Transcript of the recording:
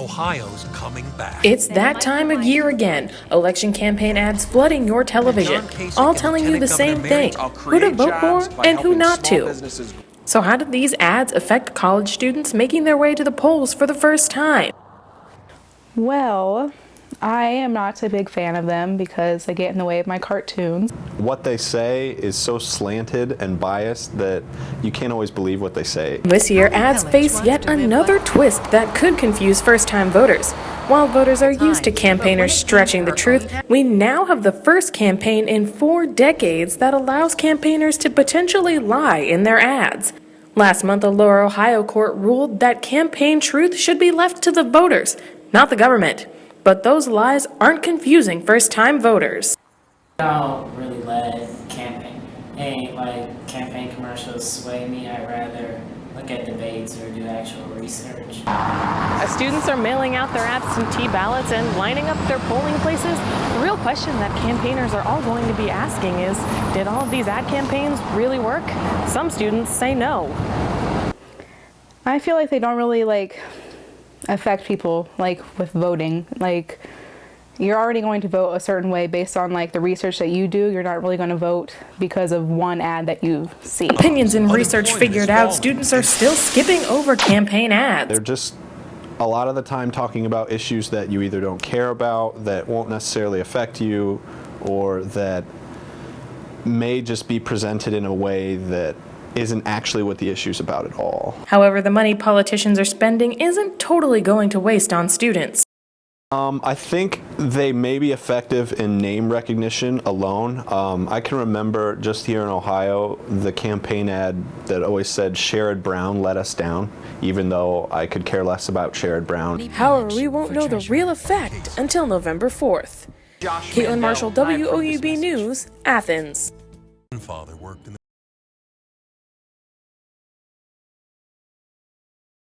Ohio's coming back. It's that time of year again. Election campaign ads flooding your television, all telling you the same thing: who to vote for and who not to. So how did these ads affect college students making their way to the polls for the first time? Well, I am not a big fan of them because they get in the way of my cartoons. What they say is so slanted and biased that you can't always believe what they say. This year, ads face yet another twist that could confuse first-time voters. While voters are used to campaigners stretching the truth, we now have the first campaign in 4 decades that allows campaigners to potentially lie in their ads. Last month, a lower Ohio court ruled that campaign truth should be left to the voters, not the government. But those lies aren't confusing first-time voters. I don't really let campaign commercials sway me. I'd rather look at debates or do actual research. As students are mailing out their absentee ballots and lining up their polling places, the real question that campaigners are all going to be asking is, did all of these ad campaigns really work? Some students say no. I feel like they don't really affect people with voting. You're already going to vote a certain way based on the research that you do. You're not really going to vote because of one ad that you see. Opinions and research figured out, students are still skipping over campaign ads. They're just a lot of the time talking about issues that you either don't care about, that won't necessarily affect you, or that may just be presented in a way that isn't actually what the issue's about at all. However, the money politicians are spending isn't totally going to waste on students. I think they may be effective in name recognition alone. I can remember just here in Ohio, the campaign ad that always said Sherrod Brown let us down, even though I could care less about Sherrod Brown. However, we won't know the real effect until November 4th. Kaitlyn Marshall, WOUB News, Athens. Father worked in the